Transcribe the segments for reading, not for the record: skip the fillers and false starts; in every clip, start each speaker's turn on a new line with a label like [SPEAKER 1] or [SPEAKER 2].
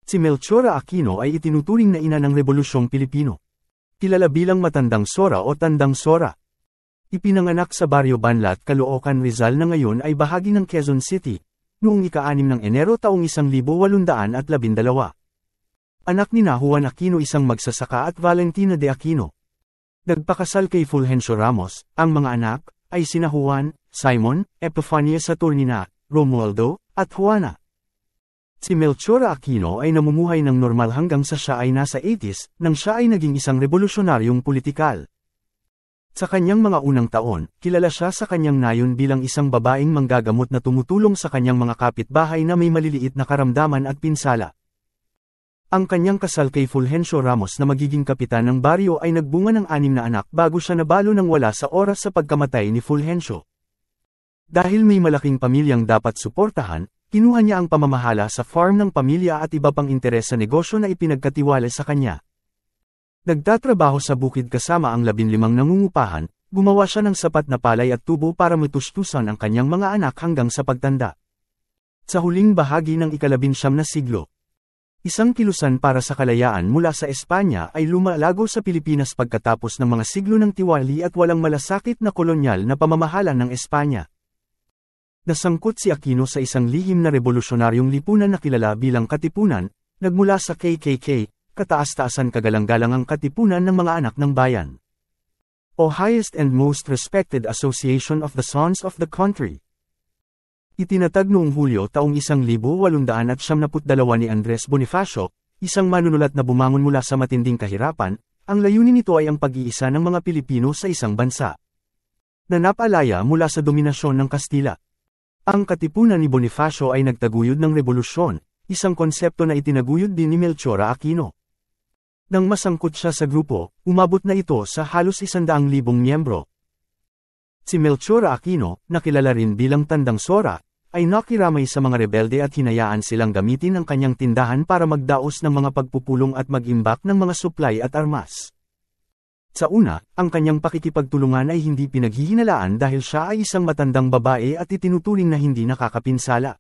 [SPEAKER 1] Si Melchora Aquino ay itinuturing na ina ng Rebolusyong Pilipino. Kilala bilang Matandang Sora o Tandang Sora. Ipinanganak sa Barrio Banlat, Caloocan, Rizal na ngayon ay bahagi ng Quezon City, noong ika-6 ng Enero taong 1812. Anak ni Juan Aquino, isang magsasaka, at Valentina de Aquino. Nagpakasal kay Fulgencio Ramos. Ang mga anak ay sina Juan, Simon, Epifania Saturnina, Romualdo, at Juana. Si Melchora Aquino ay namumuhay ng normal hanggang sa siya ay nasa 80s, nang siya ay naging isang revolusyonaryong politikal. Sa kanyang mga unang taon, kilala siya sa kanyang nayon bilang isang babaeng manggagamot na tumutulong sa kanyang mga kapitbahay na may maliliit na karamdaman at pinsala. Ang kanyang kasal kay Fulgencio Ramos na magiging kapitan ng baryo ay nagbunga ng 6 na anak bago siya nabalo ng wala sa oras sa pagkamatay ni Fulgencio. Dahil may malaking pamilyang dapat suportahan, kinuha niya ang pamamahala sa farm ng pamilya at iba pang interes sa negosyo na ipinagkatiwala sa kanya. Nagtatrabaho sa bukid kasama ang 15 nangungupahan, gumawa siya ng sapat na palay at tubo para matustusan ang kanyang mga anak hanggang sa pagtanda. Sa huling bahagi ng ika-19 na siglo, isang kilusan para sa kalayaan mula sa Espanya ay lumalago sa Pilipinas pagkatapos ng mga siglo ng tiwali at walang malasakit na kolonyal na pamamahala ng Espanya. Nasangkot si Aquino sa isang lihim na revolusyonaryong lipunan na kilala bilang Katipunan, nagmula sa KKK, kataas-taasan kagalang-galangang katipunan ng mga anak ng bayan, o highest and most respected association of the sons of the country. Itinatag noong Hulyo taong 1872 ni Andres Bonifacio, isang manunulat na bumangon mula sa matinding kahirapan. Ang layunin nito ay ang pag-iisa ng mga Pilipino sa isang bansa na napalaya mula sa dominasyon ng Kastila. Ang Katipunan ni Bonifacio ay nagtaguyod ng revolusyon, isang konsepto na itinaguyod din ni Melchora Aquino. Nang masangkot siya sa grupo, umabot na ito sa halos 100,000 miyembro. Si Melchora Aquino, na kilala rin bilang Tandang Sora, ay nakiramay sa mga rebelde at hinayaan silang gamitin ang kanyang tindahan para magdaos ng mga pagpupulong at mag-imbak ng mga supply at armas. Sa una, ang kanyang pakikipagtulungan ay hindi pinaghihinalaan dahil siya ay isang matandang babae at itinuturing na hindi nakakapinsala.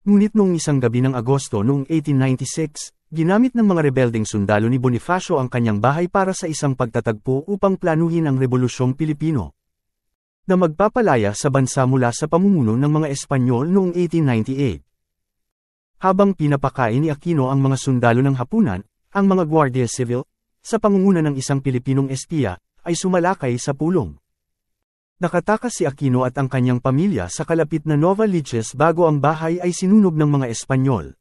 [SPEAKER 1] Ngunit noong isang gabi ng Agosto noong 1896, ginamit ng mga rebeldeng sundalo ni Bonifacio ang kanyang bahay para sa isang pagtatagpo upang planuhin ang Rebolusyong Pilipino na magpapalaya sa bansa mula sa pamumuno ng mga Espanyol noong 1898. Habang pinapakain ni Aquino ang mga sundalo ng hapunan, ang mga Guardia Civil, sa pangunguna ng isang Pilipinong espiya, ay sumalakay sa pulong. Nakatakas si Aquino at ang kanyang pamilya sa kalapit na Novaliches bago ang bahay ay sinunog ng mga Espanyol.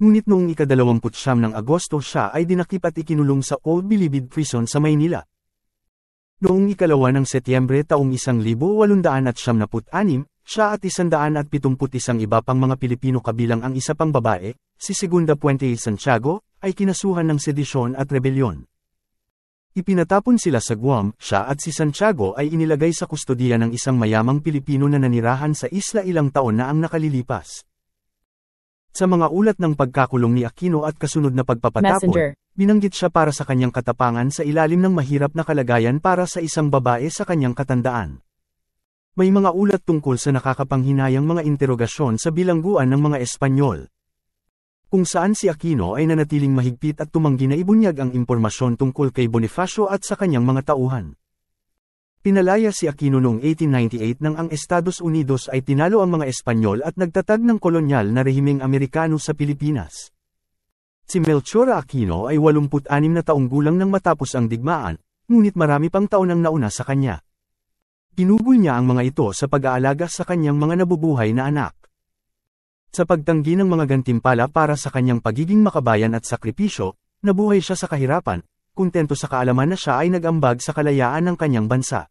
[SPEAKER 1] Ngunit noong ika-29 ng Agosto siya ay dinakip at ikinulong sa Old Bilibid Prison sa Maynila. Noong ika-2 ng Setyembre taong 1876, siya at 171 iba pang mga Pilipino kabilang ang isa pang babae, si Segunda Puente Santiago, ay kinasuhan ng sedisyon at rebelyon. Ipinatapon sila sa Guam. Siya at si Santiago ay inilagay sa kustodiya ng isang mayamang Pilipino na nanirahan sa isla ilang taon na ang nakalilipas. Sa mga ulat ng pagkakulong ni Aquino at kasunod na pagpapatapon, binanggit siya para sa kanyang katapangan sa ilalim ng mahirap na kalagayan para sa isang babae sa kanyang katandaan. May mga ulat tungkol sa nakakapanghinayang mga interogasyon sa bilangguan ng mga Espanyol, kung saan si Aquino ay nanatiling mahigpit at tumanggi na ibunyag ang impormasyon tungkol kay Bonifacio at sa kanyang mga tauhan. Pinalaya si Aquino noong 1898 nang ang Estados Unidos ay tinalo ang mga Espanyol at nagtatag ng kolonyal na rehimeng Amerikano sa Pilipinas. Si Melchora Aquino ay 86 na taong gulang nang matapos ang digmaan, ngunit marami pang taon ang nauna sa kanya. Pinugol niya ang mga ito sa pag-aalaga sa kanyang mga nabubuhay na anak. Sa pagtanggi ng mga gantimpala para sa kanyang pagiging makabayan at sakripisyo, nabuhay siya sa kahirapan, kuntento sa kaalaman na siya ay nag-ambag sa kalayaan ng kanyang bansa.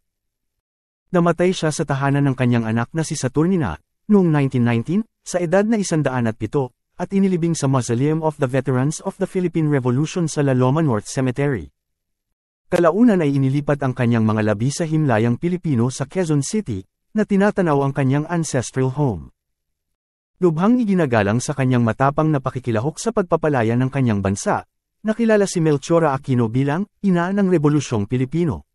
[SPEAKER 1] Namatay siya sa tahanan ng kanyang anak na si Saturnina, noong 1919, sa edad na 107, at inilibing sa Mausoleum of the Veterans of the Philippine Revolution sa La Loma North Cemetery. Kalaunan ay inilipat ang kanyang mga labi sa himlayang Pilipino sa Quezon City, na tinatanaw ang kanyang ancestral home. Lubhang iginagalang sa kanyang matapang na pakikilahok sa pagpapalaya ng kanyang bansa, nakilala si Melchora Aquino bilang ina ng Rebolusyong Pilipino.